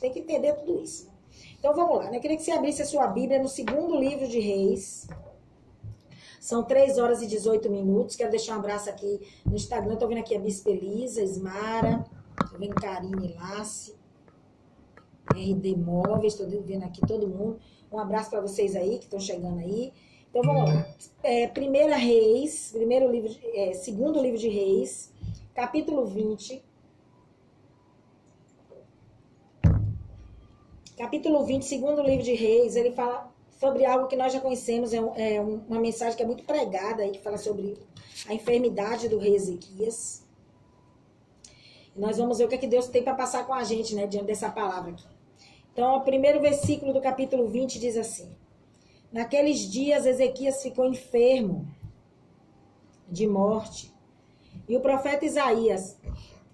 tem que entender tudo isso. Então vamos lá, né? Eu queria que você abrisse a sua Bíblia no segundo livro de Reis. São 3 horas e 18 minutos. Quero deixar um abraço aqui no Instagram. Estou vendo aqui a Bispa Elisa, Ismara. Estou vendo Karine Lassi. RD Móveis. Estou vendo aqui todo mundo. Um abraço para vocês aí que estão chegando aí. Então vamos lá. Primeira Reis, segundo livro de Reis, capítulo 20. Capítulo 20, segundo livro de Reis, ele fala sobre algo que nós já conhecemos, uma mensagem que é muito pregada aí, que fala sobre a enfermidade do rei Ezequias. E nós vamos ver o que Deus tem para passar com a gente, né, diante dessa palavra aqui. Então, o primeiro versículo do capítulo 20 diz assim: Naqueles dias, Ezequias ficou enfermo de morte, e o profeta Isaías,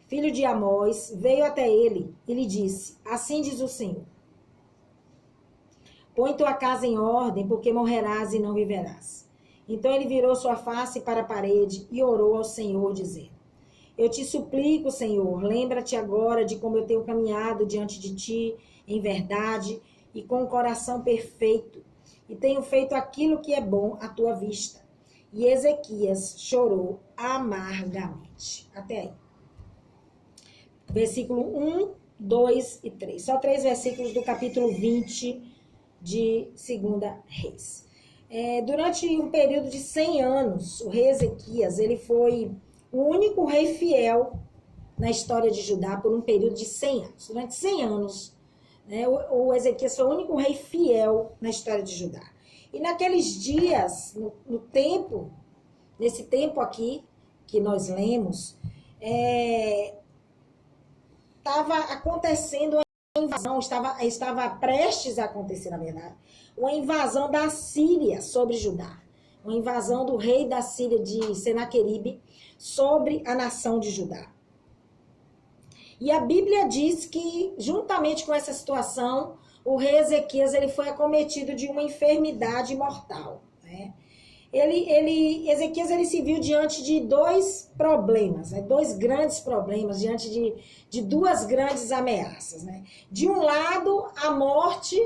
filho de Amós, veio até ele e lhe disse: Assim diz o Senhor, põe tua casa em ordem, porque morrerás e não viverás. Então ele virou sua face para a parede e orou ao Senhor, dizendo: Eu te suplico, Senhor, lembra-te agora de como eu tenho caminhado diante de ti em verdade e com o coração perfeito, e tenho feito aquilo que é bom à tua vista. E Ezequias chorou amargamente. Até aí. Versículo 1, 2 e 3. Só 3 versículos do capítulo 20 de 2 Reis. Durante um período de 100 anos, o rei Ezequias, ele foi o único rei fiel na história de Judá por um período de 100 anos. Durante 100 anos, né, o Ezequias foi o único rei fiel na história de Judá. E naqueles dias, nesse tempo aqui que nós lemos, estava acontecendo uma invasão, estava prestes a acontecer, na verdade, uma invasão da Síria sobre Judá. Uma invasão do rei da Síria, de Senaqueribe, sobre a nação de Judá. E a Bíblia diz que, juntamente com essa situação, o rei Ezequias ele foi acometido de uma enfermidade mortal, né? Ezequias ele se viu diante de 2 problemas, né? 2 grandes problemas, diante de 2 grandes ameaças, né? De um lado, a morte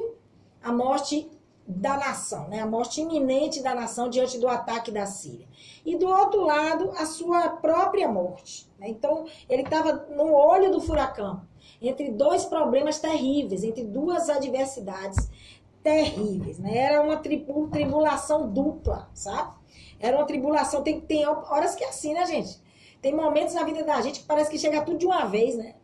da nação, né? A morte iminente da nação diante do ataque da Síria. E do outro lado, a sua própria morte, né? Então, ele estava no olho do furacão, entre 2 problemas terríveis, entre 2 adversidades terríveis, né? Era uma tribulação dupla, sabe? Era uma tribulação, tem horas que é assim, né, gente? Tem momentos na vida da gente que parece que chega tudo de uma vez, né?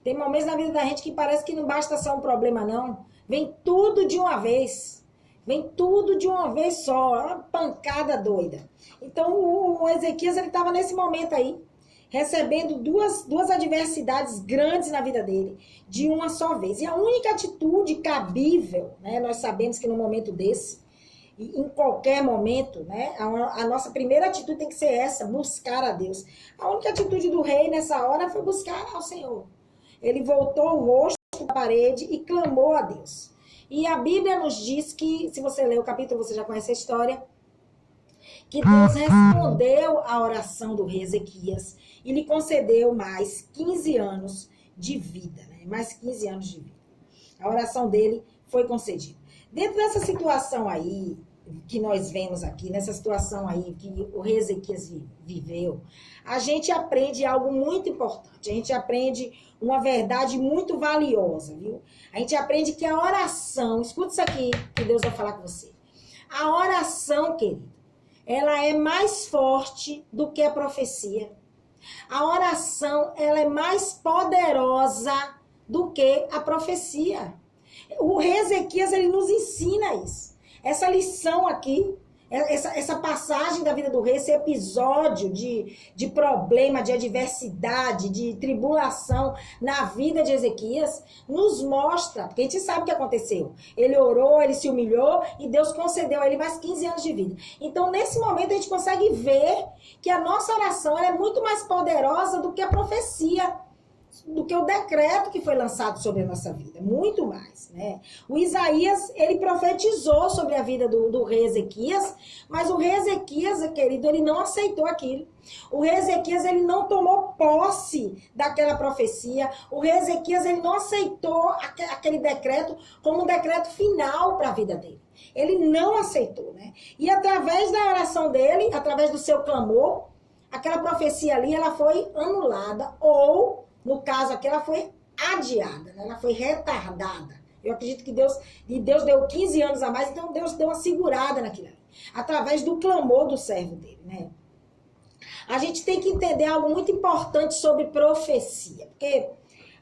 Tem momentos na vida da gente que parece que não basta só um problema, não. Vem tudo de uma vez. Vem tudo de uma vez só. Uma pancada doida. Então, o Ezequias, ele estava nesse momento aí, recebendo duas adversidades grandes na vida dele, de uma só vez. E a única atitude cabível, né, nós sabemos que no momento desse, e em qualquer momento, né, a nossa primeira atitude tem que ser essa, buscar a Deus. A única atitude do rei nessa hora foi buscar ao Senhor. Ele voltou o rosto para a parede e clamou a Deus. E a Bíblia nos diz que, se você ler o capítulo, você já conhece a história, que Deus respondeu à oração do rei Ezequias e lhe concedeu mais 15 anos de vida, né? Mais 15 anos de vida. A oração dele foi concedida. Dentro dessa situação aí, que nós vemos aqui, nessa situação aí que o rei Ezequias viveu, a gente aprende algo muito importante. A gente aprende uma verdade muito valiosa, viu? A gente aprende que a oração, escuta isso aqui que Deus vai falar com você. A oração, querido, ela é mais forte do que a profecia. A oração, ela é mais poderosa do que a profecia. O rei Ezequias, ele nos ensina isso. Essa lição aqui, essa passagem da vida do rei, esse episódio de problema, de adversidade, de tribulação na vida de Ezequias, nos mostra, porque a gente sabe o que aconteceu. Ele orou, ele se humilhou e Deus concedeu a ele mais 15 anos de vida. Então, nesse momento, a gente consegue ver que a nossa oração ela é muito mais poderosa do que a profecia. do que o decreto que foi lançado sobre a nossa vida, muito mais, né? O Isaías, ele profetizou sobre a vida do rei Ezequias, mas o rei Ezequias, querido, ele não aceitou aquilo. O rei Ezequias, ele não tomou posse daquela profecia. O rei Ezequias, ele não aceitou aquele decreto como um decreto final para a vida dele. Ele não aceitou, né? E através da oração dele, através do seu clamor, aquela profecia ali, ela foi anulada ou, no caso aqui, ela foi adiada, né? Ela foi retardada. Eu acredito que Deus deu 15 anos a mais, então Deus deu uma segurada naquilo ali, através do clamor do servo dele, né? A gente tem que entender algo muito importante sobre profecia, porque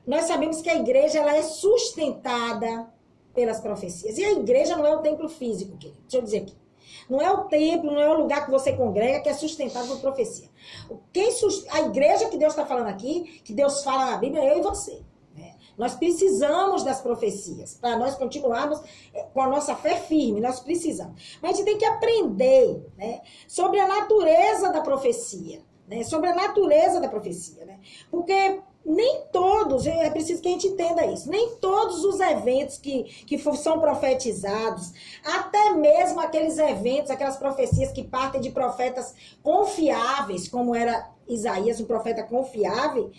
nós sabemos que a igreja ela é sustentada pelas profecias. E a igreja não é o templo físico, querido. Deixa eu dizer aqui. Não é o templo, não é o lugar que você congrega que é sustentado por profecia. A igreja que Deus está falando aqui, que Deus fala na Bíblia, é eu e você. Né? Nós precisamos das profecias para nós continuarmos com a nossa fé firme. Nós precisamos. Mas a gente tem que aprender, né, sobre a natureza da profecia. Né? Sobre a natureza da profecia. Né? Porque nem todos, é preciso que a gente entenda isso, nem todos os eventos que são profetizados, até mesmo aqueles eventos, aquelas profecias que partem de profetas confiáveis, como era Isaías, um profeta confiável,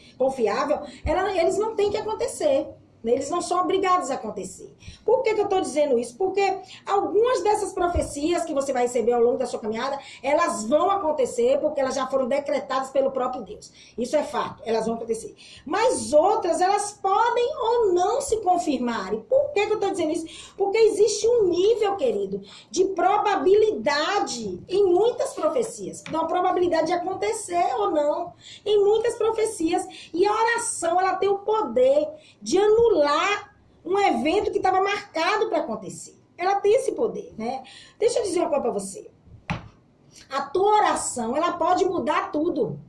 eles não têm que acontecer. Eles não são obrigados a acontecer. Por que eu estou dizendo isso? Porque algumas dessas profecias que você vai receber ao longo da sua caminhada, elas vão acontecer porque elas já foram decretadas pelo próprio Deus. Isso é fato, elas vão acontecer. Mas outras, elas podem ou não se confirmar. E por que eu estou dizendo isso? Porque existe um nível, querido, de probabilidade em muitas profecias. Então, a probabilidade de acontecer ou não em muitas profecias. E a oração, ela tem o poder de anular um evento que estava marcado para acontecer. Ela tem esse poder, né? Deixa eu dizer uma coisa para você. A tua oração, ela pode mudar tudo.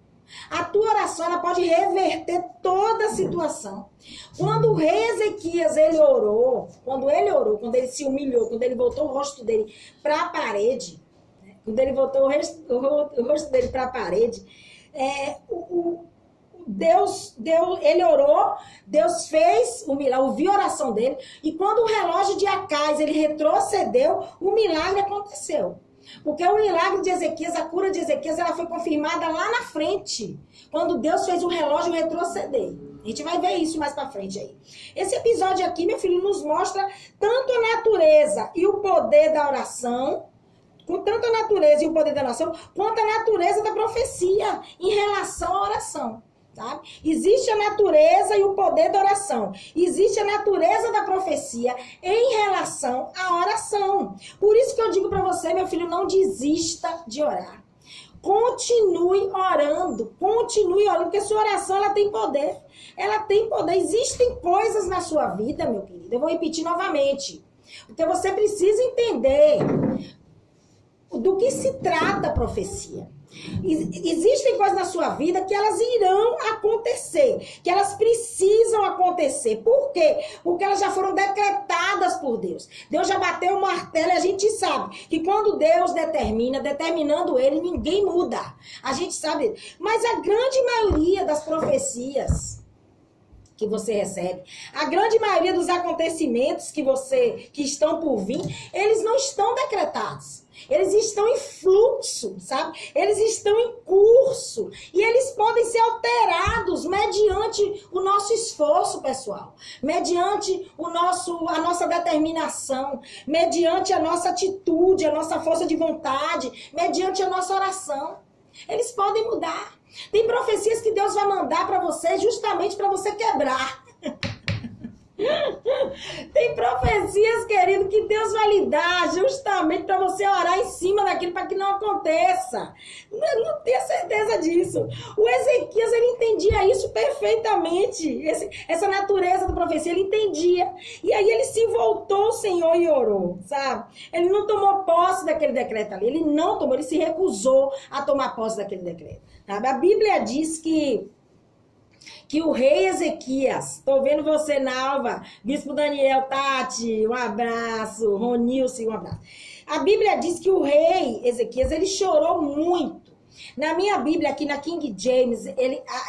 A tua oração, ela pode reverter toda a situação. Quando o rei Ezequias, quando ele se humilhou, quando ele voltou o rosto dele para a parede, né? Quando ele voltou o rosto dele para a parede, ele orou, Deus fez o milagre, ouviu a oração dele, e quando o relógio de Acais, ele retrocedeu, o milagre aconteceu. Porque o milagre de Ezequias, a cura de Ezequias, ela foi confirmada lá na frente, quando Deus fez o relógio retroceder. A gente vai ver isso mais pra frente aí. Esse episódio aqui, meu filho, nos mostra tanto a natureza e o poder da oração, com tanto a natureza e o poder da oração, quanto a natureza da profecia em relação à oração. Sabe? Existe a natureza e o poder da oração. Existe a natureza da profecia em relação à oração. Por isso que eu digo para você, meu filho, não desista de orar. Continue orando, porque sua oração ela tem poder. Ela tem poder. Existem coisas na sua vida, meu querido. Eu vou repetir novamente. Porque você precisa entender do que se trata a profecia. Existem coisas na sua vida que elas irão acontecer, que elas precisam acontecer. Por quê? Porque elas já foram decretadas por Deus. Deus já bateu o martelo e a gente sabe que quando Deus determinando ele, ninguém muda. A gente sabe. Mas a grande maioria das profecias que você recebe, a grande maioria dos acontecimentos que estão por vir, eles não estão decretados. Eles estão em fluxo, sabe? Eles estão em curso. E eles podem ser alterados mediante o nosso esforço, pessoal. Mediante a nossa determinação. Mediante a nossa atitude, a nossa força de vontade. Mediante a nossa oração. Eles podem mudar. Tem profecias que Deus vai mandar para você justamente para você quebrar. Tem profecias, querido, que Deus vai lhe dar justamente para você orar em cima daquilo para que não aconteça. Não tenho certeza disso. O Ezequias, ele entendia isso perfeitamente. Essa natureza da profecia, ele entendia. E aí ele se voltou ao Senhor e orou, sabe? Ele não tomou posse daquele decreto ali. Ele não tomou, ele se recusou a tomar posse daquele decreto. Sabe? A Bíblia diz que o rei Ezequias, estou vendo você, Nalva, Bispo Daniel, Tati, um abraço, Ronilson, um abraço. A Bíblia diz que o rei Ezequias, ele chorou muito. Na minha Bíblia, aqui na King James,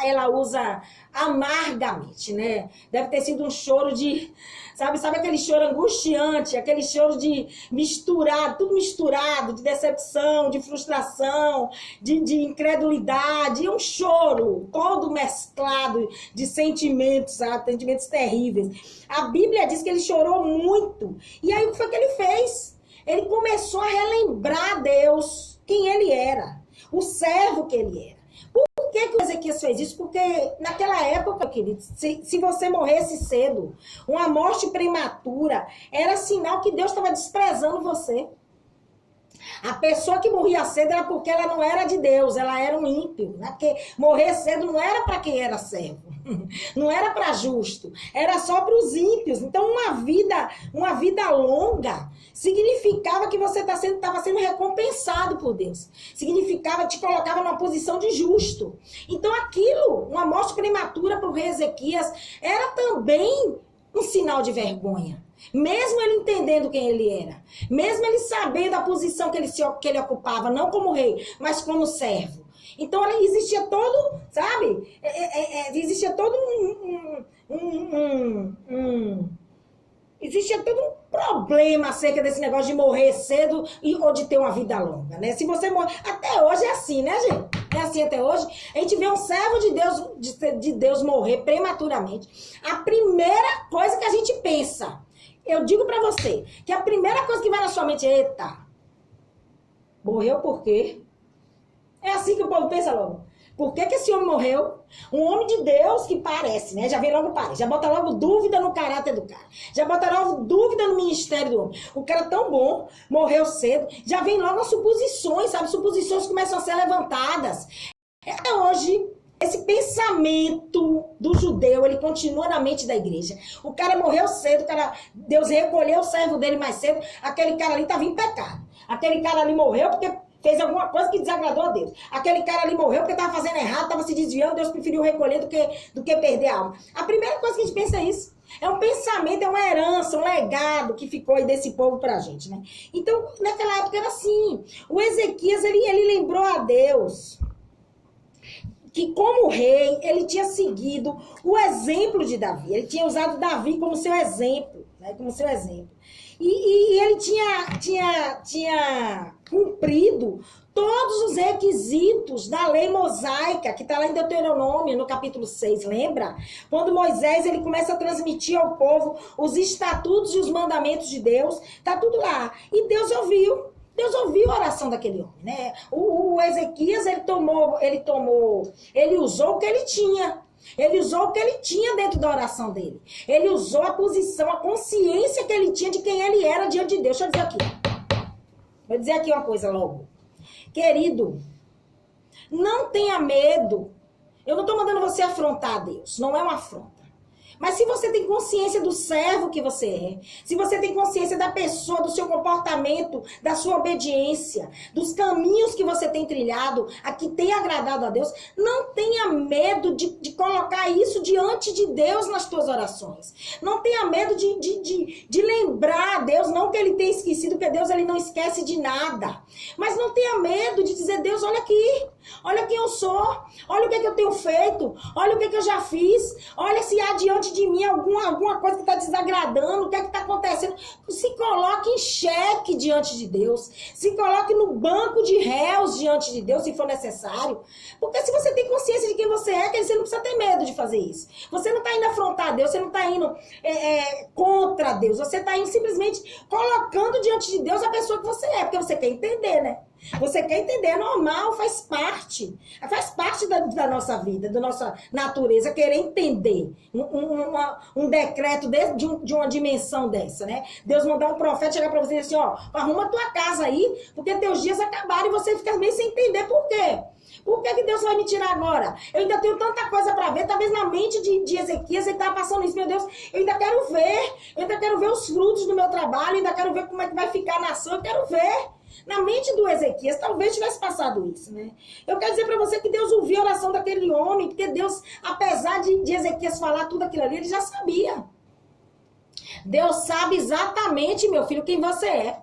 ela usa amargamente, né? Deve ter sido um choro de... Sabe aquele choro angustiante, aquele choro de misturado, tudo misturado, de decepção, de frustração, de incredulidade, um choro todo mesclado de sentimentos, sabe? Sentimentos terríveis. A Bíblia diz que ele chorou muito. E aí o que foi que ele fez? Ele começou a relembrar a Deus quem ele era, o servo que ele era. Por que o Ezequias fez isso? Porque naquela época, querido, se você morresse cedo, uma morte prematura, era sinal que Deus estava desprezando você. A pessoa que morria cedo era porque ela não era de Deus, ela era um ímpio, né? Porque morrer cedo não era para quem era servo, não era para justo, era só para os ímpios. Então uma vida longa significava que você estava sendo recompensado por Deus. Significava, te colocava numa posição de justo. Então aquilo, uma morte prematura para o rei Ezequias, era também um sinal de vergonha. Mesmo ele entendendo quem ele era, mesmo ele sabendo a posição que ele ocupava, não como rei, mas como servo. Então existia todo, sabe? Existia todo existia todo um problema acerca desse negócio de morrer cedo ou de ter uma vida longa, né? Se você morrer... Até hoje é assim, né, gente? É assim até hoje. A gente vê um servo de Deus morrer prematuramente. A primeira coisa que a gente pensa, eu digo pra você, que a primeira coisa que vai na sua mente é: eita, morreu por quê? É assim que o povo pensa logo. Por que esse homem morreu? Um homem de Deus que parece, né? Já vem logo parece. Já bota logo dúvida no caráter do cara. Já bota logo dúvida no ministério do homem. O cara tão bom, morreu cedo. Já vem logo as suposições, sabe? Suposições começam a ser levantadas. Até hoje, esse pensamento do judeu, ele continua na mente da igreja. O cara morreu cedo, Deus recolheu o servo dele mais cedo. Aquele cara ali estava em pecado. Aquele cara ali morreu porque fez alguma coisa que desagradou a Deus. Aquele cara ali morreu porque estava fazendo errado, estava se desviando, Deus preferiu recolher do que perder a alma. A primeira coisa que a gente pensa é isso. É um pensamento, é uma herança, um legado que ficou aí desse povo pra gente, né? Então, naquela época era assim. O Ezequias, ele lembrou a Deus que como rei, ele tinha seguido o exemplo de Davi. Ele tinha usado Davi como seu exemplo, né? Como seu exemplo. E ele tinha cumprido todos os requisitos da lei mosaica, que está lá em Deuteronômio, no capítulo 6, lembra? Quando Moisés ele começa a transmitir ao povo os estatutos e os mandamentos de Deus, tá tudo lá. E Deus ouviu a oração daquele homem, né? O Ezequias, ele usou o que ele tinha. Ele usou o que ele tinha dentro da oração dele. Ele usou a posição, a consciência que ele tinha de quem ele era diante de Deus. Deixa eu dizer aqui. Vou dizer aqui uma coisa logo. Querido, não tenha medo. Eu não estou mandando você afrontar a Deus. Não é uma afronta. Mas se você tem consciência do servo que você é, se você tem consciência da pessoa, do seu comportamento, da sua obediência, dos caminhos que você tem trilhado, a que tem agradado a Deus, não tenha medo de colocar isso diante de Deus nas suas orações. Não tenha medo de lembrar a Deus, não que ele tenha esquecido, porque Deus ele não esquece de nada. Mas não tenha medo de dizer: Deus, olha aqui, olha quem eu sou, olha o que eu tenho feito, olha o que eu já fiz, olha se há diante de mim alguma coisa que está desagradando, o que é que está acontecendo. Se coloque em xeque diante de Deus, se coloque no banco de réus diante de Deus, se for necessário, porque se você tem consciência de quem você é, você não precisa ter medo de fazer isso. Você não está indo afrontar Deus, você não está indo contra Deus, você está indo simplesmente colocando diante de Deus a pessoa que você é, porque você quer entender, né? Você quer entender, é normal, faz parte da nossa vida, da nossa natureza, querer entender um decreto de uma dimensão dessa, né? Deus mandar um profeta chegar para você e dizer assim: ó, arruma tua casa aí, porque teus dias acabaram, e você fica meio sem entender por quê. Por que Deus vai me tirar agora? Eu ainda tenho tanta coisa para ver. Talvez na mente de Ezequias ele estava passando isso. Meu Deus, eu ainda quero ver os frutos do meu trabalho, eu ainda quero ver como é que vai ficar a nação, eu quero ver. Na mente do Ezequias, talvez tivesse passado isso, né? Eu quero dizer para você que Deus ouviu a oração daquele homem, porque Deus, apesar de Ezequias falar tudo aquilo ali, ele já sabia. Deus sabe exatamente, meu filho, quem você é.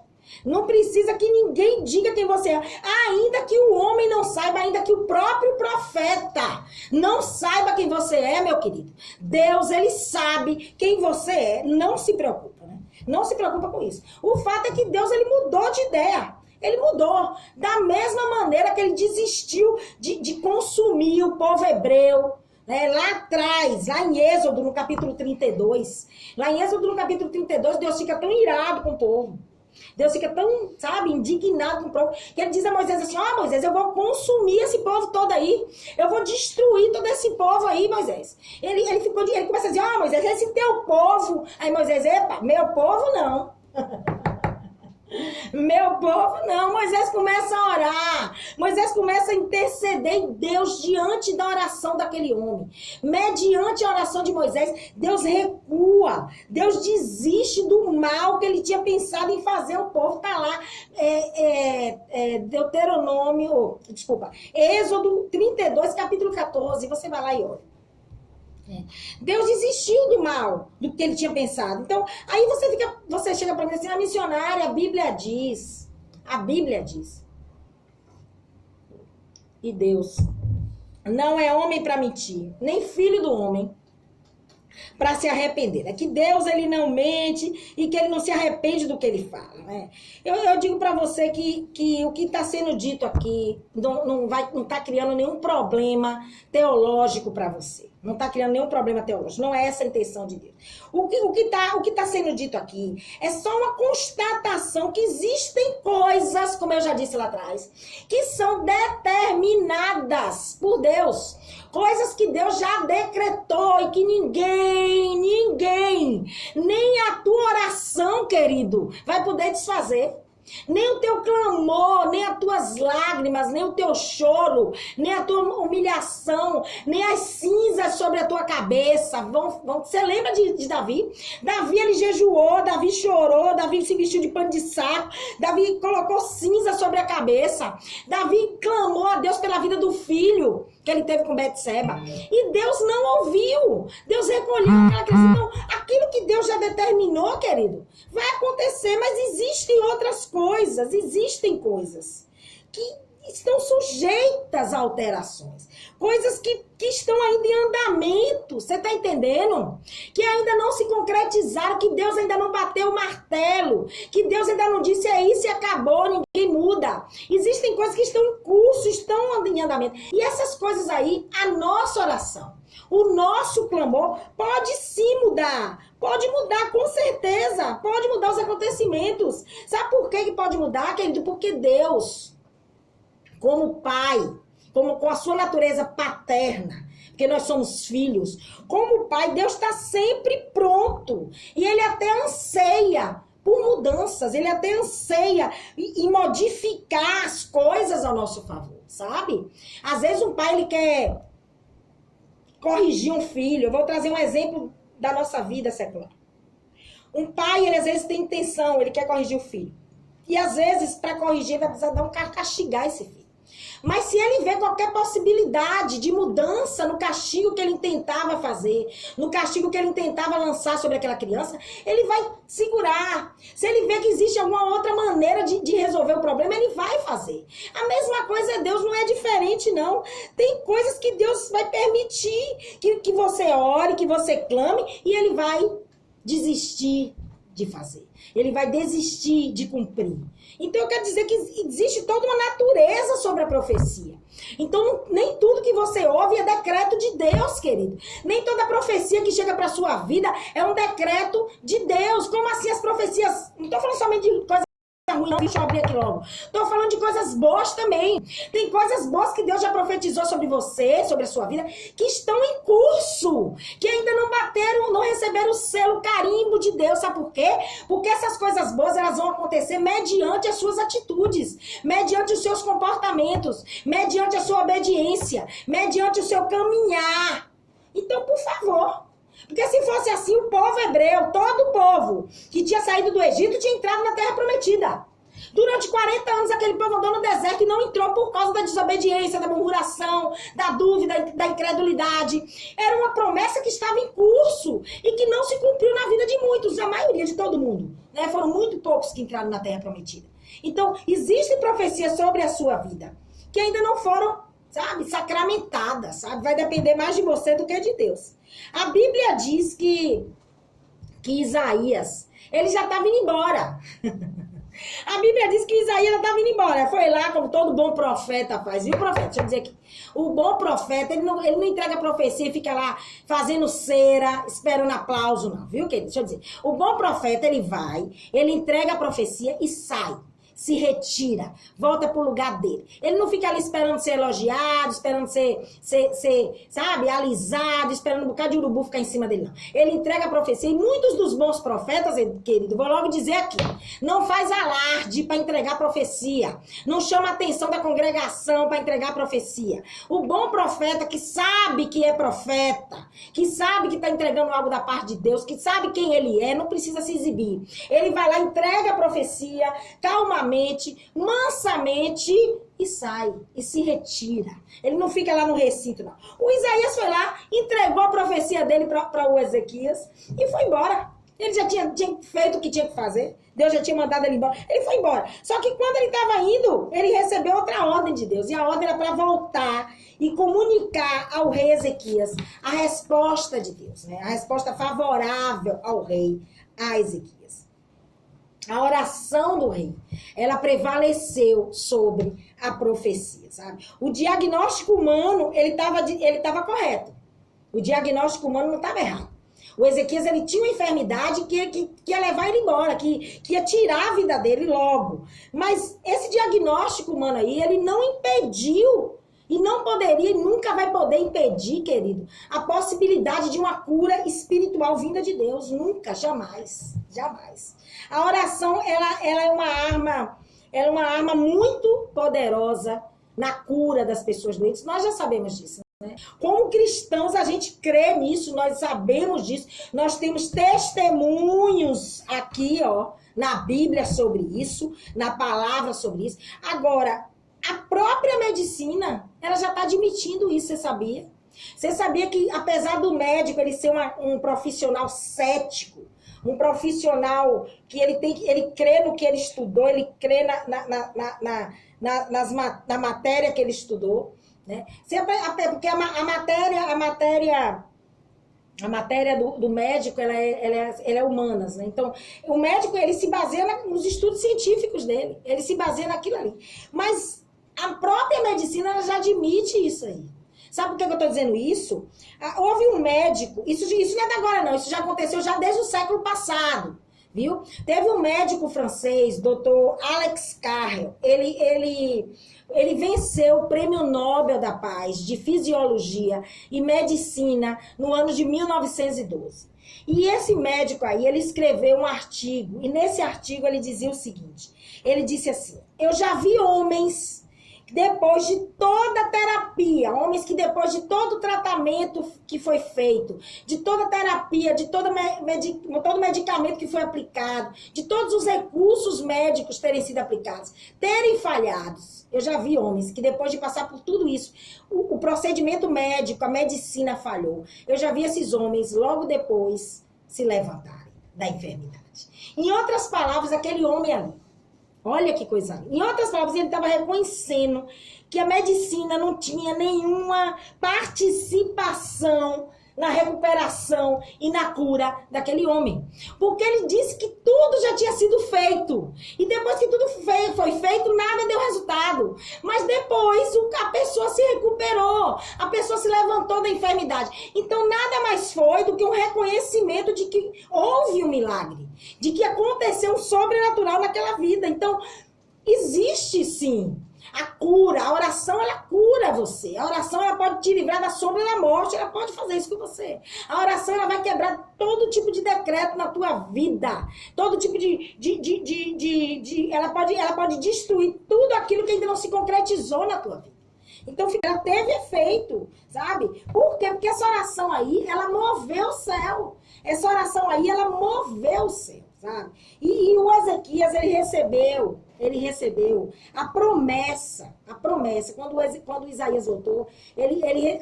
Não precisa que ninguém diga quem você é. Ainda que o homem não saiba, ainda que o próprio profeta não saiba quem você é, meu querido. Deus, ele sabe quem você é. Não se preocupa, né? Não se preocupa com isso. O fato é que Deus, ele mudou de ideia. Ele mudou. Da mesma maneira que ele desistiu de consumir o povo hebreu. Lá atrás, lá em Êxodo, no capítulo 32. Lá em Êxodo, no capítulo 32, Deus fica tão irado com o povo. Deus fica tão, sabe, indignado com o povo, que ele diz a Moisés assim, Moisés, eu vou consumir esse povo todo aí, eu vou destruir todo esse povo aí, Moisés. Ele começa a dizer, Moisés, esse teu povo. Aí Moisés, epa, meu povo não. Meu povo não. Moisés começa a orar. Moisés começa a interceder em Deus diante da oração daquele homem. Mediante a oração de Moisés, Deus recua. Deus desiste do mal que ele tinha pensado em fazer. O povo está lá. Êxodo 32, capítulo 14. Você vai lá e olha. Deus desistiu do mal, do que ele tinha pensado. Então, aí você chega para mim assim, a missionária, a Bíblia diz. E Deus não é homem para mentir, nem filho do homem para se arrepender. É que Deus, ele não mente e que ele não se arrepende do que ele fala, né? Eu digo para você que o que está sendo dito aqui não está criando nenhum problema teológico para você. Não está criando nenhum problema teológico. Não é essa a intenção de Deus. O que tá sendo dito aqui é só uma constatação que existem coisas, como eu já disse lá atrás, que são determinadas por Deus. Coisas que Deus já decretou e que ninguém, nem a tua oração, querido, vai poder desfazer. Nem o teu clamor, nem as tuas lágrimas, nem o teu choro, nem a tua humilhação, nem as cinzas sobre a tua cabeça. Você lembra de Davi? Davi, ele jejuou, Davi chorou, Davi se vestiu de pano de saco, Davi colocou cinza sobre a cabeça, Davi clamou a Deus pela vida do filho que ele teve com Betseba. E Deus não ouviu. Deus recolheu aquela criança. Então, aquilo que Deus já determinou, querido, vai acontecer, mas existem outras coisas, existem coisas que estão sujeitas a alterações. Coisas que estão ainda em andamento, você está entendendo? Que ainda não se concretizaram, que Deus ainda não bateu o martelo, que Deus ainda não disse é isso e acabou, ninguém muda. Existem coisas que estão em curso, estão em andamento. E essas coisas aí, a nossa oração, o nosso clamor pode sim mudar. Pode mudar, com certeza. Pode mudar os acontecimentos. Sabe por que pode mudar, querido? Porque Deus, como pai, como com a sua natureza paterna, porque nós somos filhos, como pai, Deus está sempre pronto. E ele até anseia por mudanças, ele até anseia em modificar as coisas ao nosso favor, sabe? Às vezes um pai, ele quer corrigir um filho. Eu vou trazer um exemplo da nossa vida secular. Um pai, ele às vezes tem intenção, ele quer corrigir o filho. E às vezes, para corrigir, vai precisar dar castigar esse filho. Mas se ele vê qualquer possibilidade de mudança no castigo que ele tentava fazer, no castigo que ele tentava lançar sobre aquela criança, ele vai segurar. Se ele vê que existe alguma outra maneira de resolver o problema, ele vai fazer. A mesma coisa é Deus, não é diferente não. Tem coisas que Deus vai permitir que você ore, que você clame, e ele vai desistir de fazer. Ele vai desistir de cumprir. Então eu quero dizer que existe toda uma natureza sobre a profecia. Então nem tudo que você ouve é decreto de Deus, querido. Nem toda profecia que chega para sua vida é um decreto de Deus. Como assim as profecias? Não estou falando somente de coisas ruim, não, deixa eu abrir aqui logo. Tô falando de coisas boas também. Tem coisas boas que Deus já profetizou sobre você, sobre a sua vida, que estão em curso, que ainda não bateram, não receberam o selo, carimbo de Deus. Sabe por quê? Porque essas coisas boas, elas vão acontecer mediante as suas atitudes, mediante os seus comportamentos, mediante a sua obediência, mediante o seu caminhar. Então, por favor, porque se fosse assim, o povo hebreu, todo o povo que tinha saído do Egito, tinha entrado na terra prometida. Durante 40 anos, aquele povo andou no deserto e não entrou por causa da desobediência, da murmuração, da dúvida, da incredulidade. Era uma promessa que estava em curso e que não se cumpriu na vida de muitos, a maioria de todo mundo. Né? Foram muito poucos que entraram na Terra Prometida. Então, existe profecia sobre a sua vida que ainda não foram, sabe, sacramentadas, sabe? Vai depender mais de você do que de Deus. A Bíblia diz que Isaías, ele já estava indo embora. A Bíblia diz que Isaías já estava indo embora. Foi lá, como todo bom profeta faz. E o profeta, deixa eu dizer aqui. O bom profeta, ele não entrega profecia e fica lá fazendo cera, esperando aplauso, não. Viu, querido? Deixa eu dizer. O bom profeta, ele vai, ele entrega a profecia e sai. Se retira, volta pro lugar dele. Ele não fica ali esperando ser elogiado, esperando ser sabe, alisado, esperando um bocado de urubu ficar em cima dele, não. Ele entrega a profecia e muitos dos bons profetas, querido, vou logo dizer aqui, não faz alarde para entregar profecia, não chama a atenção da congregação para entregar a profecia. O bom profeta que sabe que é profeta, que sabe que está entregando algo da parte de Deus, que sabe quem ele é, não precisa se exibir. Ele vai lá, entrega a profecia, calmamente, mansamente, e sai, e se retira. Ele não fica lá no recinto, não. O Isaías foi lá, entregou a profecia dele para o Ezequias e foi embora. Ele já tinha feito o que tinha que fazer. Deus já tinha mandado ele embora. Ele foi embora. Só que quando ele estava indo, ele recebeu outra ordem de Deus. E a ordem era para voltar e comunicar ao rei Ezequias a resposta de Deus, né? A resposta favorável ao rei, a Ezequias. A oração do rei, ela prevaleceu sobre a profecia, sabe? O diagnóstico humano, ele tava correto. O diagnóstico humano não estava errado. O Ezequias, ele tinha uma enfermidade que ia levar ele embora, que ia tirar a vida dele logo. Mas esse diagnóstico humano aí, ele não impediu, e não poderia, e nunca vai poder impedir, querido, a possibilidade de uma cura espiritual vinda de Deus. Nunca, jamais, jamais. A oração, ela é uma arma muito poderosa na cura das pessoas doentes. Nós já sabemos disso, né? Como cristãos, a gente crê nisso, nós sabemos disso. Nós temos testemunhos aqui, ó, na Bíblia sobre isso, na palavra sobre isso. Agora, a própria medicina, ela já está admitindo isso, você sabia? Você sabia que, apesar do médico ele ser um profissional cético, um profissional que ele crê no que ele estudou, ele crê na matéria que ele estudou, né? Porque a matéria do médico, ela é humanas, né? Então, o médico, ele se baseia nos estudos científicos dele, ele se baseia naquilo ali. Mas a própria medicina, ela já admite isso aí. Sabe por que eu estou dizendo isso? Houve um médico, isso não é de agora não, isso já aconteceu já desde o século passado, viu? Teve um médico francês, Dr. Alex Carrel, ele venceu o Prêmio Nobel da Paz de Fisiologia e Medicina no ano de 1912. E esse médico aí, ele escreveu um artigo, e nesse artigo ele dizia o seguinte, ele disse assim, eu já vi homens depois de toda a terapia, homens que depois de todo o tratamento que foi feito, de toda a terapia, de todo medicamento que foi aplicado, de todos os recursos médicos terem sido aplicados, terem falhados. Eu já vi homens que depois de passar por tudo isso, o procedimento médico, a medicina falhou. Eu já vi esses homens logo depois se levantarem da enfermidade. Em outras palavras, aquele homem ali, olha que coisa linda. Em outras palavras, ele estava reconhecendo que a medicina não tinha nenhuma participação na recuperação e na cura daquele homem. Porque ele disse que tudo já tinha sido feito. E depois que tudo foi feito, nada deu resultado. Mas depois a pessoa se recuperou. A pessoa se levantou da enfermidade. Então nada mais foi do que um reconhecimento de que houve um milagre. De que aconteceu um sobrenatural naquela vida. Então, existe sim a cura, a oração, ela cura você. A oração, ela pode te livrar da sombra da morte, ela pode fazer isso com você. A oração, ela vai quebrar todo tipo de decreto na tua vida. Todo tipo ela pode destruir tudo aquilo que ainda não se concretizou na tua vida. Então, ela teve efeito, sabe? Por quê? Porque essa oração aí, ela moveu o céu. Essa oração aí, ela moveu o céu, sabe? E o Ezequias, ele recebeu a promessa, quando Isaías voltou,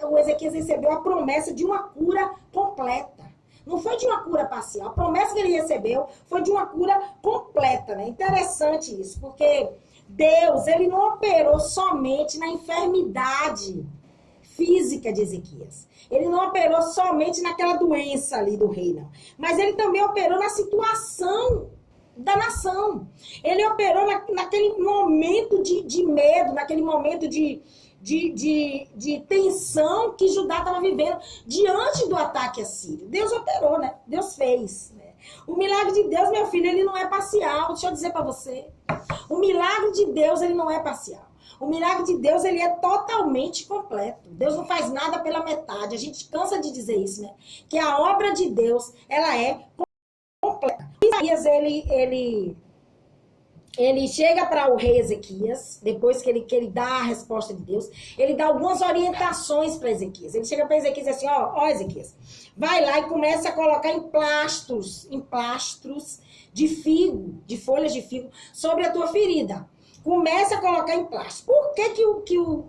o Ezequias recebeu a promessa de uma cura completa. Não foi de uma cura parcial. A promessa que ele recebeu foi de uma cura completa, né? Interessante isso, porque Deus, ele não operou somente na enfermidade física de Ezequias. Ele não operou somente naquela doença ali do rei, não. Mas ele também operou na situação da nação. Ele operou naquele momento de medo, naquele momento de tensão que Judá estava vivendo diante do ataque assírio. Deus operou, né? Deus fez. Né? O milagre de Deus, meu filho, ele não é parcial. Deixa eu dizer para você. O milagre de Deus, ele não é parcial. O milagre de Deus, ele é totalmente completo. Deus não faz nada pela metade. A gente cansa de dizer isso, né? Que a obra de Deus, ela é completa. Isaías, ele chega para o rei Ezequias, depois que ele dá a resposta de Deus, ele dá algumas orientações para Ezequias. Ele chega para Ezequias e diz assim, ó Ezequias, vai lá e começa a colocar em plastros de figo, de folhas de figo, sobre a tua ferida. Começa a colocar em plastros. Por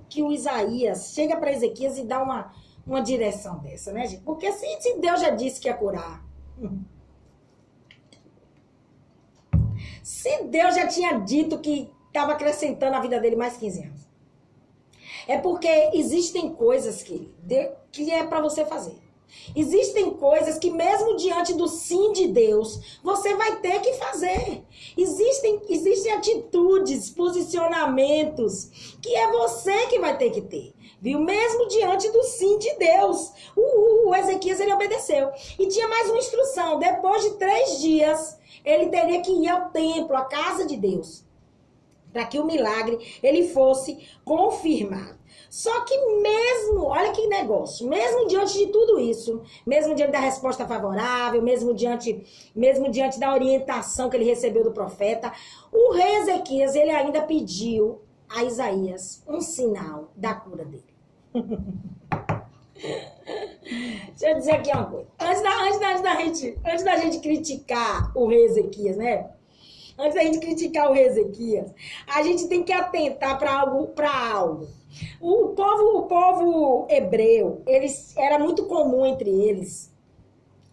que o Isaías chega para Ezequias e dá uma direção dessa, né, gente? Porque se Deus já disse que ia curar... Se Deus já tinha dito que estava acrescentando a vida dele mais 15 anos. É porque existem coisas que é para você fazer. Existem coisas que mesmo diante do sim de Deus, você vai ter que fazer. Existem atitudes, posicionamentos, que é você que vai ter que ter. Viu? Mesmo diante do sim de Deus. O Ezequias, ele obedeceu. E tinha mais uma instrução. Depois de 3 dias... ele teria que ir ao templo, à casa de Deus, para que o milagre ele fosse confirmado. Só que mesmo, olha que negócio, mesmo diante de tudo isso, mesmo diante da resposta favorável, mesmo diante da orientação que ele recebeu do profeta, o rei Ezequias, ele ainda pediu a Isaías um sinal da cura dele. Deixa eu dizer aqui uma coisa. Antes da gente criticar o rei Ezequias, né? Antes da gente criticar o rei Ezequias, a gente tem que atentar para algo. O povo hebreu, era muito comum entre eles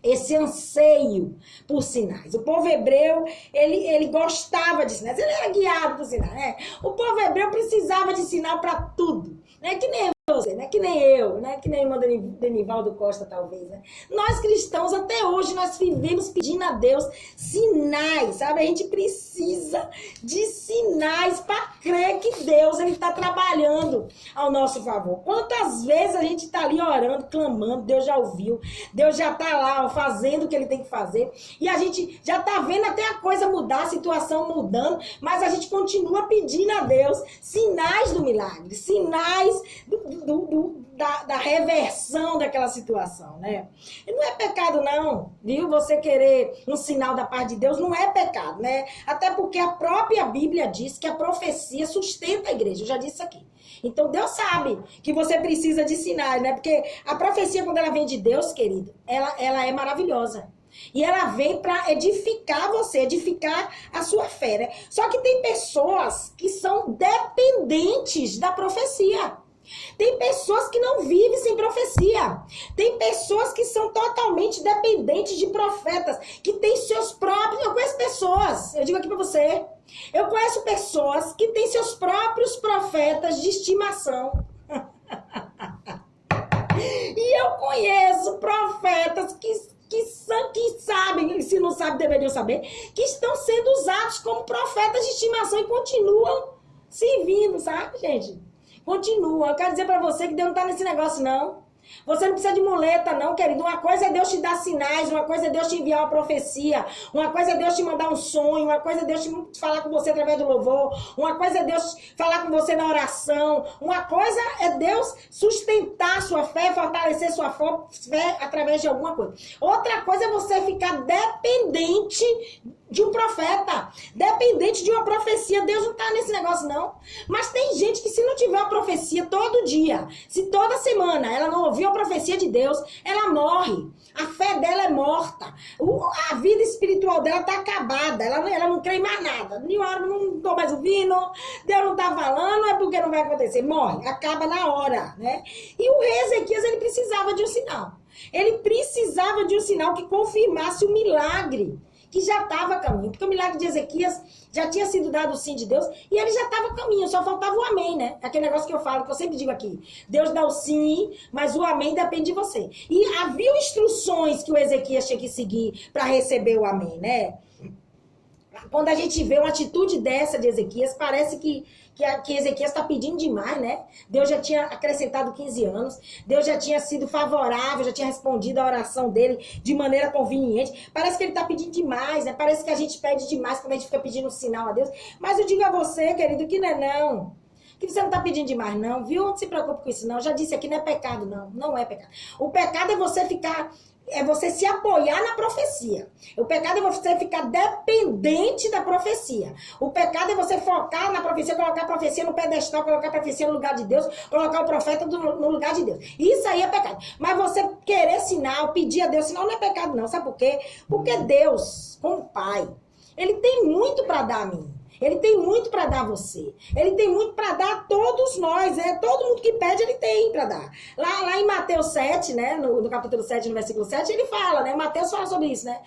esse anseio por sinais. O povo hebreu, ele gostava de sinais, ele era guiado por sinais, né? O povo hebreu precisava de sinal para tudo, né? Que nem você, né? Que nem eu, né? Que nem o irmão Denivaldo Costa, talvez, né? Nós cristãos, até hoje, nós vivemos pedindo a Deus sinais, sabe? A gente precisa de sinais para crer que Deus, ele está trabalhando ao nosso favor. Quantas vezes a gente está ali orando, clamando, Deus já ouviu, Deus já está lá, ó, fazendo o que ele tem que fazer, e a gente já está vendo até a coisa mudar, a situação mudando, mas a gente continua pedindo a Deus sinais do milagre, sinais da reversão daquela situação, né? E não é pecado não, viu? Você querer um sinal da parte de Deus não é pecado, né? Até porque a própria Bíblia diz que a profecia sustenta a igreja, eu já disse isso aqui. Então Deus sabe que você precisa de sinais, né? Porque a profecia, quando ela vem de Deus, querido, ela é maravilhosa. E ela vem para edificar você, edificar a sua fé, né? Só que tem pessoas que são dependentes da profecia. Tem pessoas que não vivem sem profecia. Tem pessoas que são totalmente dependentes de profetas, que têm seus próprios... Eu conheço pessoas, eu digo aqui pra você, eu conheço pessoas que têm seus próprios profetas de estimação. E eu conheço profetas que sabem, se não sabem, deveriam saber, que estão sendo usados como profetas de estimação e continuam servindo, sabe, gente? Continua. Eu quero dizer pra você que Deus não tá nesse negócio, não. Você não precisa de muleta, não, querido. Uma coisa é Deus te dar sinais, uma coisa é Deus te enviar uma profecia, uma coisa é Deus te mandar um sonho, uma coisa é Deus te falar com você através do louvor, uma coisa é Deus falar com você na oração, uma coisa é Deus sustentar sua fé, fortalecer sua fé através de alguma coisa. Outra coisa é você ficar dependente de um profeta, dependente de uma profecia. Deus não está nesse negócio, não. Mas tem gente que se não tiver uma profecia todo dia, se toda semana ela não ouvir a profecia de Deus, ela morre. A fé dela é morta. A vida espiritual dela está acabada. Ela não crê em mais nada. Não estou mais ouvindo, Deus não está falando, é porque não vai acontecer. Morre, acaba na hora, né? E o rei Ezequias, ele precisava de um sinal. Ele precisava de um sinal que confirmasse o milagre que já estava a caminho. Porque o milagre de Ezequias já tinha sido dado o sim de Deus e ele já estava a caminho, só faltava o amém, né? Aquele negócio que eu falo, que eu sempre digo aqui. Deus dá o sim, mas o amém depende de você. E havia instruções que o Ezequias tinha que seguir para receber o amém, né? Quando a gente vê uma atitude dessa de Ezequias, parece que Ezequias está pedindo demais, né? Deus já tinha acrescentado 15 anos, Deus já tinha sido favorável, já tinha respondido a oração dele de maneira conveniente. Parece que ele está pedindo demais, né? Parece que a gente pede demais quando a gente fica pedindo um sinal a Deus. Mas eu digo a você, querido, que não é não. Que você não está pedindo demais, não, viu? Não se preocupe com isso, não. Eu já disse aqui, não é pecado, não. Não é pecado. O pecado é você ficar... É você se apoiar na profecia. O pecado é você ficar dependente da profecia. O pecado é você focar na profecia, colocar a profecia no pedestal, colocar a profecia no lugar de Deus, colocar o profeta no lugar de Deus. Isso aí é pecado. Mas você querer sinal, pedir a Deus sinal, não é pecado não. Sabe por quê? Porque Deus, como Pai, Ele tem muito para dar a mim. Ele tem muito para dar a você. Ele tem muito para dar a todos nós. Todo mundo que pede, ele tem para dar. Lá em Mateus 7, né? No capítulo 7, no versículo 7, ele fala, né? Mateus fala sobre isso, né?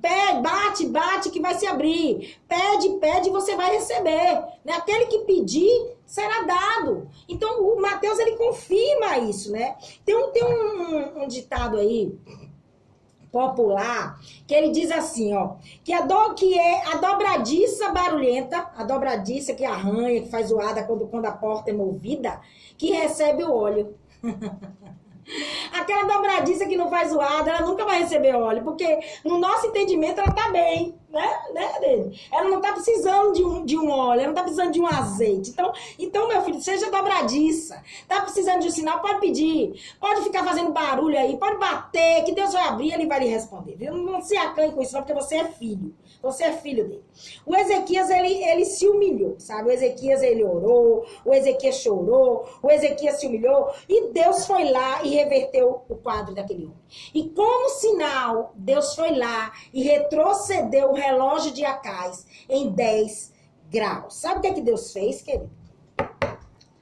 Pede, bate, que vai se abrir. Pede, você vai receber. Né? Aquele que pedir, será dado. Então, o Mateus, ele confirma isso, né? Tem um ditado aí popular, que ele diz assim, ó, que é a dobradiça barulhenta, a dobradiça que arranha, que faz zoada quando a porta é movida, que recebe o óleo. Aquela dobradiça que não faz zoada, ela nunca vai receber óleo, porque no nosso entendimento ela tá bem, né, dele? Ela não tá precisando de um óleo, ela não tá precisando de um azeite. Então, meu filho, seja dobradiça. Tá precisando de um sinal, pode pedir. Pode ficar fazendo barulho aí, pode bater, que Deus vai abrir, ele vai lhe responder. Viu? Não se acanhe com isso não, porque você é filho. Você é filho dele. O Ezequias, ele se humilhou, sabe? O Ezequias, ele orou, o Ezequias chorou, o Ezequias se humilhou, e Deus foi lá e reverteu o quadro daquele homem. E como sinal, Deus foi lá e retrocedeu o relógio de Acais em 10 graus. Sabe o que Deus fez, querido?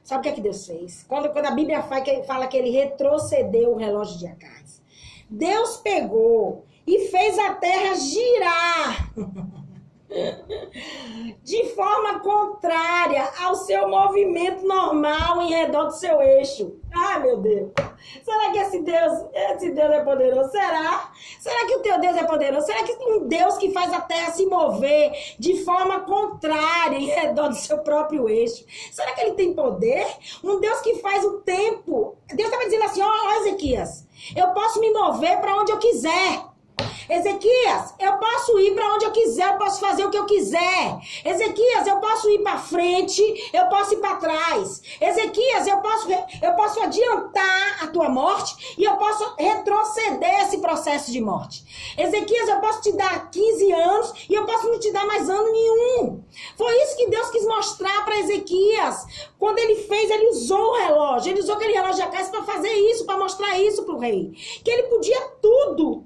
Sabe o que Deus fez? Quando a Bíblia fala que ele retrocedeu o relógio de Acais. Deus pegou e fez a terra girar de forma contrária ao seu movimento normal em redor do seu eixo. Ah, meu Deus! Será que esse Deus é poderoso? Será? Será que o teu Deus é poderoso? Será que um Deus que faz a terra se mover de forma contrária em redor do seu próprio eixo? Será que ele tem poder? Um Deus que faz o tempo. Deus estava dizendo assim, ó Ezequias, eu posso me mover para onde eu quiser. Ezequias, eu posso ir para onde eu quiser, eu posso fazer o que eu quiser. Ezequias, eu posso ir para frente, eu posso ir para trás. Ezequias, eu posso adiantar a tua morte e eu posso retroceder esse processo de morte. Ezequias, eu posso te dar 15 anos e eu posso não te dar mais ano nenhum. Foi isso que Deus quis mostrar para Ezequias. Quando ele usou o relógio, ele usou aquele relógio de Acais para fazer isso, para mostrar isso para o rei. Que ele podia tudo.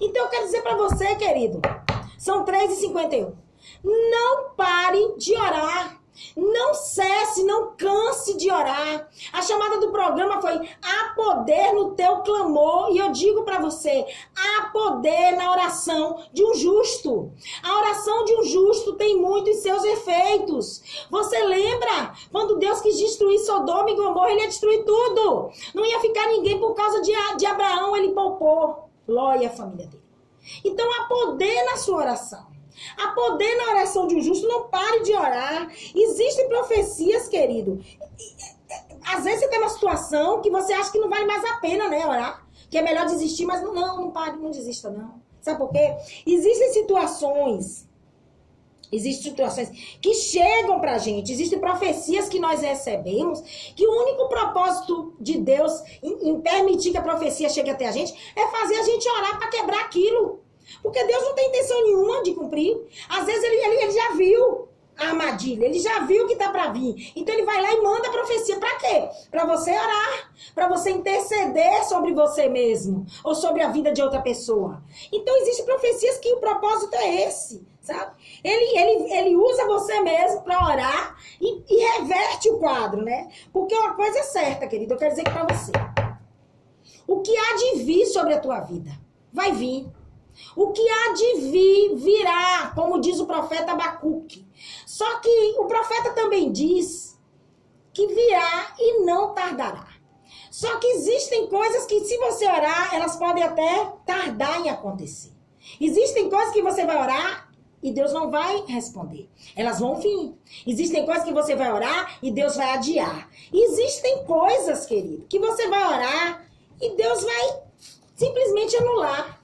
Então eu quero dizer para você, querido, são 3h51. Não pare de orar. Não cesse, não canse de orar. A chamada do programa foi há poder no teu clamor. E eu digo para você, há poder na oração de um justo. A oração de um justo tem muitos seus efeitos. Você lembra quando Deus quis destruir Sodoma e Gomorra, ele ia destruir tudo. Não ia ficar ninguém por causa de Abraão, ele poupou Ló e a família dele. Então há poder na sua oração. Há poder na oração de um justo, não pare de orar. Existem profecias, querido. Às vezes você tem uma situação que você acha que não vale mais a pena, né, orar. Que é melhor desistir, mas não pare, não desista, não. Sabe por quê? Existem situações que chegam pra gente, existem profecias que nós recebemos, que o único propósito de Deus em permitir que a profecia chegue até a gente é fazer a gente orar para quebrar aquilo. Porque Deus não tem intenção nenhuma de cumprir. Às vezes ele já viu a armadilha, ele já viu que tá para vir. Então ele vai lá e manda a profecia. Para quê? Para você orar, para você interceder sobre você mesmo ou sobre a vida de outra pessoa. Então existem profecias que o propósito é esse, sabe? Ele usa você mesmo para orar e reverte o quadro, né? Porque uma coisa é certa, querido, eu quero dizer para você. O que há de vir sobre a tua vida vai vir. O que há de vir, virá, como diz o profeta Abacuque. Só que o profeta também diz que virá e não tardará. Só que existem coisas que, se você orar, elas podem até tardar em acontecer. Existem coisas que você vai orar e Deus não vai responder. Elas vão vir. Existem coisas que você vai orar e Deus vai adiar. Existem coisas, querido, que você vai orar e Deus vai simplesmente anular.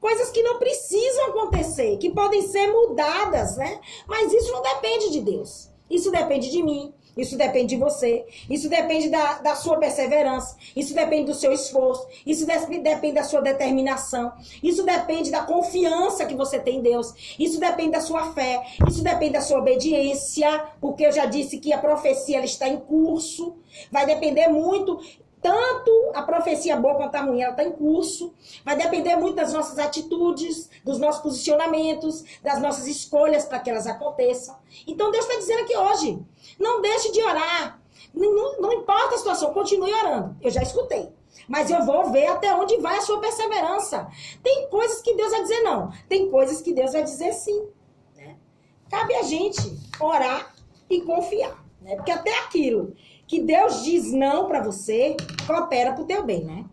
Coisas que não precisam acontecer, que podem ser mudadas, né? Mas isso não depende de Deus. Isso depende de mim. Isso depende de você. Isso depende da sua perseverança. Isso depende do seu esforço. Isso depende da sua determinação. Isso depende da confiança que você tem em Deus. Isso depende da sua fé. Isso depende da sua obediência. Porque eu já disse que a profecia ela está em curso. Vai depender muito. Tanto a profecia boa quanto a ruim, ela está em curso. Vai depender muito das nossas atitudes, dos nossos posicionamentos, das nossas escolhas para que elas aconteçam. Então Deus está dizendo aqui hoje, não deixe de orar. Não importa a situação, continue orando. Eu já escutei. Mas eu vou ver até onde vai a sua perseverança. Tem coisas que Deus vai dizer não. Tem coisas que Deus vai dizer sim. Né? Cabe a gente orar e confiar. Né? Porque até aquilo que Deus diz não pra você, coopera pro teu bem, né?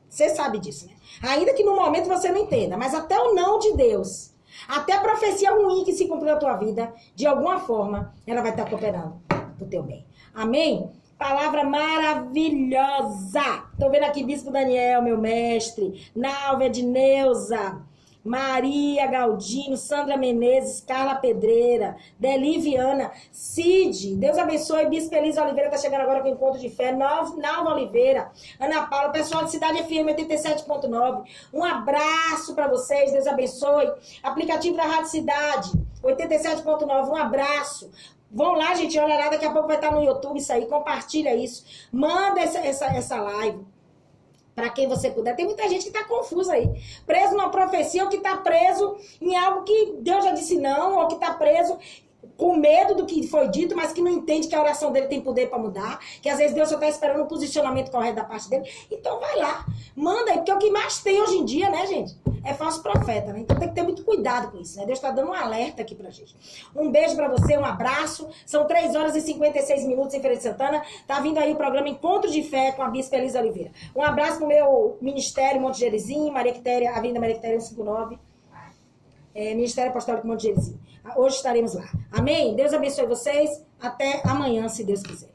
Você sabe disso, né? Ainda que no momento você não entenda, mas até o não de Deus, até a profecia ruim que se cumpriu na tua vida, de alguma forma, ela vai estar cooperando pro teu bem. Amém? Palavra maravilhosa! Tô vendo aqui Bispo Daniel, meu mestre, Nálvia Edneuza, Maria Galdino, Sandra Menezes, Carla Pedreira, Deli Viana, Cid, Deus abençoe, Bispo Elisa Oliveira, tá chegando agora com o Encontro de Fé, Nalva Oliveira, Ana Paula, pessoal de Cidade FM 87.9, um abraço para vocês, Deus abençoe, aplicativo da Rádio Cidade, 87.9, um abraço. Vão lá, gente, olha lá, daqui a pouco vai estar no YouTube isso aí, compartilha isso, manda essa live. Para quem você puder. Tem muita gente que está confusa aí. Preso numa profecia ou que está preso em algo que Deus já disse não, ou que está preso com medo do que foi dito, mas que não entende que a oração dele tem poder para mudar, que às vezes Deus só está esperando um posicionamento correto da parte dele. Então vai lá, manda aí, porque o que mais tem hoje em dia, né, gente, é falso profeta, né? Então tem que ter muito cuidado com isso, né? Deus está dando um alerta aqui pra gente. Um beijo para você, um abraço. São 3 horas e 56 minutos em Feira de Santana. Tá vindo aí o programa Encontro de Fé com a Bispa Elisa Oliveira. Um abraço pro meu ministério Monte Gerizim, Maria Quitéria, Avenida Maria Quitéria 159. Ministério Apostólico Monte Gerizim. Hoje estaremos lá. Amém? Deus abençoe vocês. Até amanhã, se Deus quiser.